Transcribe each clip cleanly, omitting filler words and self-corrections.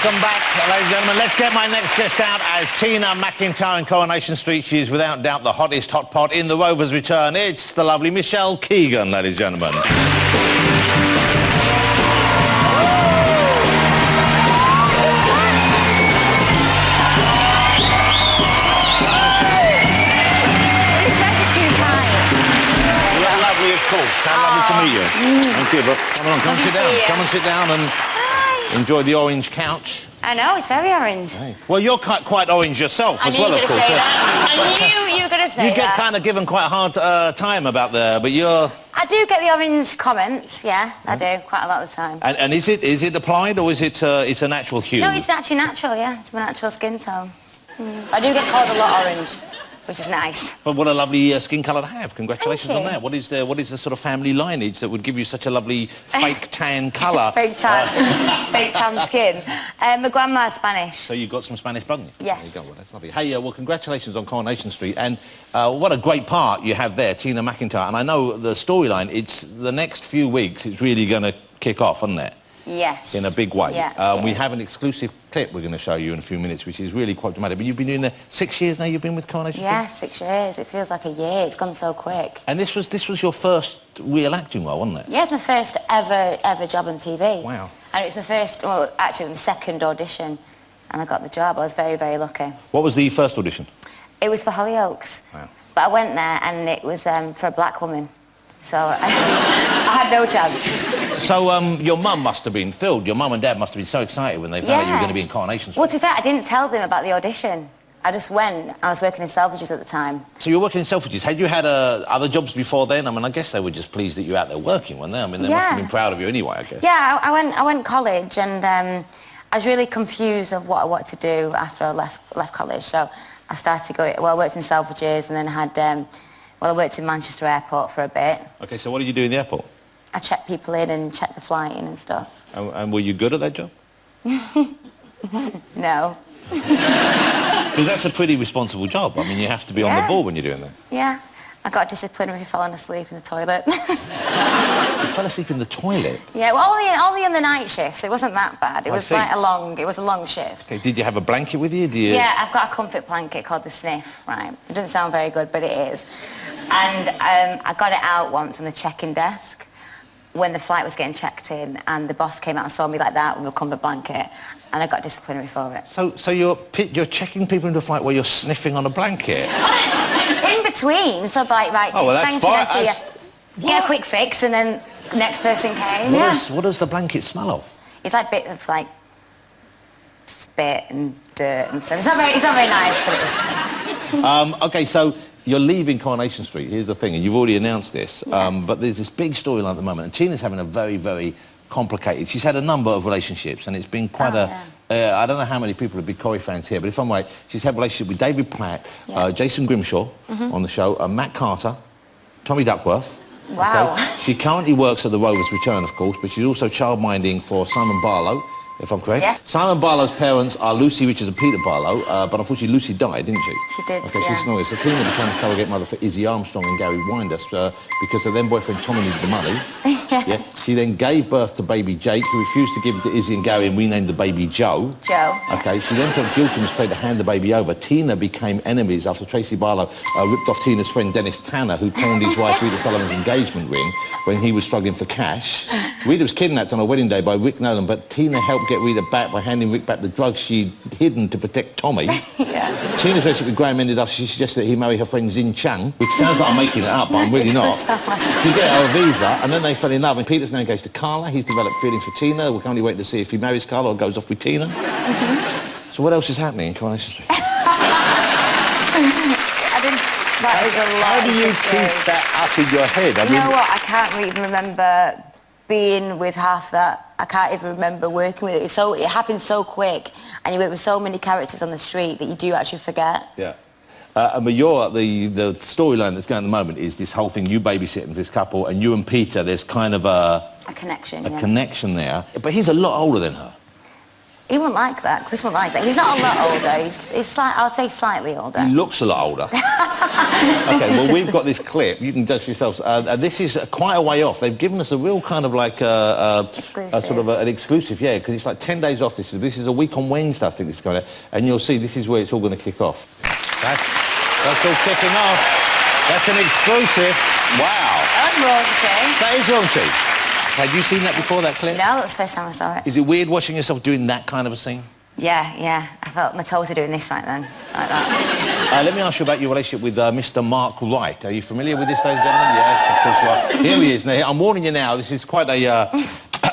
Welcome back, ladies and gentlemen. Let's get my next guest out as Tina McIntyre in Coronation Street. She is without doubt the hottest hot pot in The Rover's Return. It's the lovely Michelle Keegan, ladies and gentlemen. Of course. How lovely to meet you. Thank you. But come on, come and sit down. Come and sit down and enjoy the orange couch. I know, it's very orange. Hey. Well, you're quite orange yourself as well, of course. I knew you were going to say that. You get kind of given quite a hard time about but you're... I do get the orange comments, yeah, I do, quite a lot of the time. And is it applied or is it it's a natural hue? No, it's actually natural, yeah. It's my natural skin tone. I do get called a lot orange, which is nice. But what a lovely skin colour to have. Congratulations on that. What is the sort of family lineage that would give you such a lovely fake tan colour? Fake tan skin. My grandma's Spanish. So you've got some Spanish blood in you? Yes. There you go. Well, that's lovely. Hey, well, congratulations on Coronation Street. And what a great part you have there, Tina McIntyre. And I know the storyline, it's the next few weeks, it's really going to kick off, isn't it? Yes. In a big way. Yeah, we have an exclusive clip we're going to show you in a few minutes, which is really quite dramatic. But you've been doing the 6 years now you've been with Coronation Street? Yeah, 6 years. It feels like a year. It's gone so quick. And this was your first real acting role, wasn't it? Yeah, it's my first ever job on TV. Wow. And it's my first, well, actually, my second audition. And I got the job. I was very, very lucky. What was the first audition? It was for Hollyoaks. Wow. But I went there and it was for a black woman. So I had no chance. So your mum must have been thrilled. Your mum and dad must have been so excited when they found out you were going to be in Coronation Street. Well, to be fair, I didn't tell them about the audition. I just went. I was working in Selfridges at the time. So you were working in Selfridges. Had you had other jobs before then? I mean, I guess they were just pleased that you were out there working, weren't they? I mean, they must have been proud of you anyway, I guess. Yeah, I went college and I was really confused of what I wanted to do after I left college. So I started going, well, I worked in Selfridges and then I had... well, I worked in Manchester Airport for a bit. OK, so what did you do in the airport? I checked people in and checked the flight in and stuff. And were you good at that job? No. Because that's a pretty responsible job. I mean, you have to be on the ball when you're doing that. Yeah. I got disciplinary for falling asleep in the toilet. You fell asleep in the toilet? Yeah, well, only in the night shifts. It wasn't that bad. It was like it was a long shift. Okay, did you have a blanket with you? Yeah, I've got a comfort blanket called the Sniff, right? It doesn't sound very good, but it is. And I got it out once on the check-in desk when the flight was getting checked in, and the boss came out and saw me like that with a comfort blanket, and I got disciplinary for it. So you're checking people into a flight while you're sniffing on a blanket? In between, so like, right, oh, well, that's fine. Get a quick fix, and then the next person came. What does the blanket smell of? It's like bits of like spit and dirt and stuff. It's not very nice, but it is. OK, so you're leaving Coronation Street. Here's the thing, and you've already announced this, but there's this big storyline at the moment, and Tina's having a very, very complicated... She's had a number of relationships, and it's been quite I don't know how many people are big Corrie fans here, but if I'm right, she's had a relationship with David Platt, Jason Grimshaw on the show, Matt Carter, Tommy Duckworth. Wow. Okay? She currently works at The Rover's Return, of course, but she's also childminding for Simon Barlow, if I'm correct. Yes. Simon Barlow's parents are Lucy Richards and Peter Barlow, but unfortunately Lucy died, didn't she? She did, okay, she's no. So Tina became a surrogate mother for Izzy Armstrong and Gary Windus because her then boyfriend Tommy needed the money. Yeah. She then gave birth to baby Jake, who refused to give it to Izzy and Gary, and renamed the baby Joe. Joe. Okay, she then felt guilty and was afraid to hand the baby over. Tina became enemies after Tracy Barlow ripped off Tina's friend Dennis Tanner, who pawned his wife Rita Sullivan's engagement ring when he was struggling for cash. Rita was kidnapped on her wedding day by Rick Nolan, but Tina helped get Rita back by handing Rick back the drugs she'd hidden to protect Tommy. Tina's relationship with Graham ended after she suggested that he marry her friend Zin Chang, which sounds like I'm making it up, but I'm really not, to get her a visa, and then they fell in love, and Peter's now engaged to Carla. He's developed feelings for Tina. We're currently waiting to see if he marries Carla or goes off with Tina. So what else is happening in Coronation Street? How do you keep that up in your head? You know what? I can't even remember being with half that. I can't even remember working with it. It happened so quick, and you work with so many characters on the street that you do actually forget. Yeah. But the storyline that's going at the moment is this whole thing, you babysitting this couple, and you and Peter, there's kind of a connection, connection there. But he's a lot older than her. He wouldn't like that. Chris wouldn't like that. He's not a lot older. He's I'd say slightly older. He looks a lot older. OK, well, we've got this clip. You can judge for yourselves. This is quite a way off. They've given us a real kind of like sort of an exclusive, yeah, because it's like 10 days off. This is a week on Wednesday, I think this is going to, and you'll see this is where it's all going to kick off. That's all kicking off. That's an exclusive. Wow. That's raunchy. That is raunchy. Had you seen that before, that clip? No, that's the first time I saw it. Is it weird watching yourself doing that kind of a scene? Yeah. I felt my toes are doing this right then, like that. Let me ask you about your relationship with Mr. Mark Wright. Are you familiar with this, ladies and gentlemen? Yes, of course you are. Here he is. Now, I'm warning you now, this is quite a...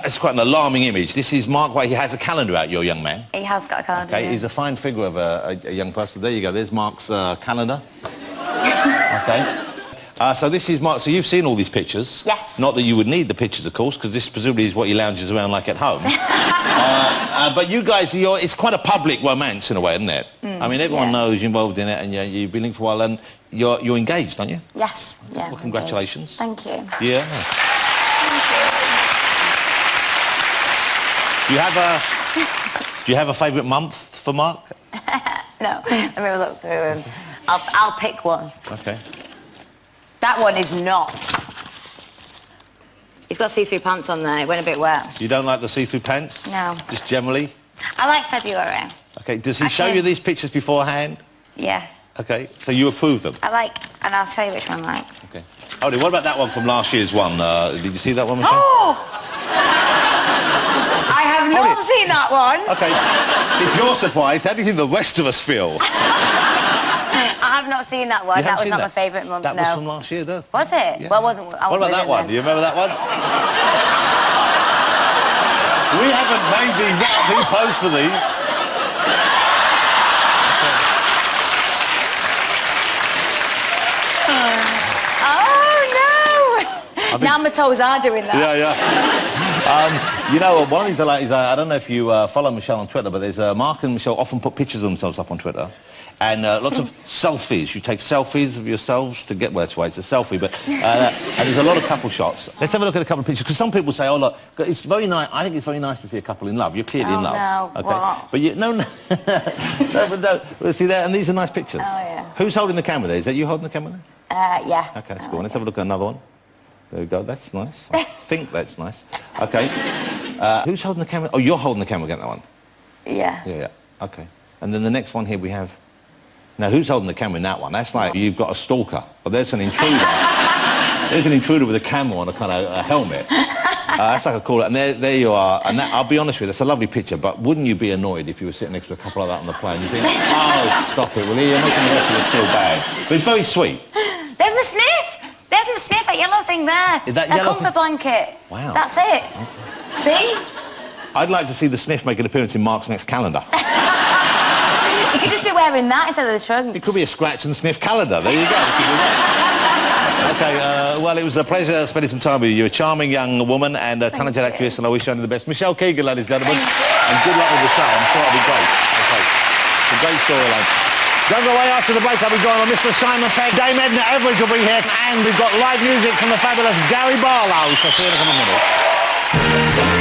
it's quite an alarming image. This is Mark Wright. He has a calendar out, your young man. He has got a calendar. OK, yeah. He's a fine figure of a young person. There you go. There's Mark's calendar. OK. So this is Mark. So you've seen all these pictures. Yes. Not that you would need the pictures, of course, because this presumably is what he lounges around like at home. But you guys, it's quite a public romance in a way, isn't it? I mean, everyone knows you're involved in it, and you've been linked for a while, and you're engaged, aren't you? Yes. Yeah. Well, congratulations. Thank you. Yeah. Thank you. Do you have a favourite month for Mark? No. Let me have a look through him. I'll pick one. OK. That one is not. He's got see-through pants on there. It went a bit wet. You don't like the see-through pants? No. Just generally? I like February. OK, does he show you these pictures beforehand? Yes. OK, so you approve them? I like, and I'll show you which one I like. OK. Odie, what about that one from last year's one? Did you see that one, Michelle? Oh! I have not seen that one. OK, if you're surprised, how do you think the rest of us feel? I have not seen that one. That was not my favourite month, That was from last year, though. Was it? Yeah. Well, wasn't. What about that one? Do you remember that one? We haven't made these up. Who posed for these? Oh, no! Now my toes are doing that. Yeah. You know, one of the things I like is, I don't know if you follow Michelle on Twitter, but there's Mark and Michelle often put pictures of themselves up on Twitter. And lots of selfies. You take selfies of yourselves to get... Well, that's why it's a selfie, but... and there's a lot of couple shots. Let's have a look at a couple of pictures, because some people say, oh, look, it's very nice... I think it's very nice to see a couple in love. You're clearly in love. No, okay? what? But you... No. See there? And these are nice pictures. Oh, yeah. Who's holding the camera there? Is that you holding the camera there? Yeah. OK, that's cool. Let's have a look at another one. There we go. That's nice. I think that's nice. OK. Who's holding the camera? Oh, you're holding the camera again, that one? Yeah. Yeah. OK. And then the next one here we have... Now, who's holding the camera in that one? That's like you've got a stalker. But there's an intruder. There's an intruder with a camera on a kind of a helmet. That's like a call. And there you are. And that, I'll be honest with you, that's a lovely picture, but wouldn't you be annoyed if you were sitting next to a couple like that on the plane? You think, oh, stop it, will you? You're making the rest of us feel bad. But it's very sweet. There's my sniff! There's my sniff, that yellow thing there. Is that the yellow comfort blanket. Wow. That's it. Okay. See? I'd like to see the sniff make an appearance in Mark's next calendar. You could just be wearing that instead of the trunks. It could be a scratch and sniff calendar. There you go. OK, well, it was a pleasure spending some time with you. You're a charming young woman and a talented actress, and I wish you only the best. Michelle Keegan, ladies and gentlemen. And good luck with the show. I'm sure it'll be great. OK. It's a great storyline. Don't go away after the break. I'll be going on Mr. Simon Pegg. Dame Edna Everage will be here. And we've got live music from the fabulous Barlow. So see you in a couple of minutes.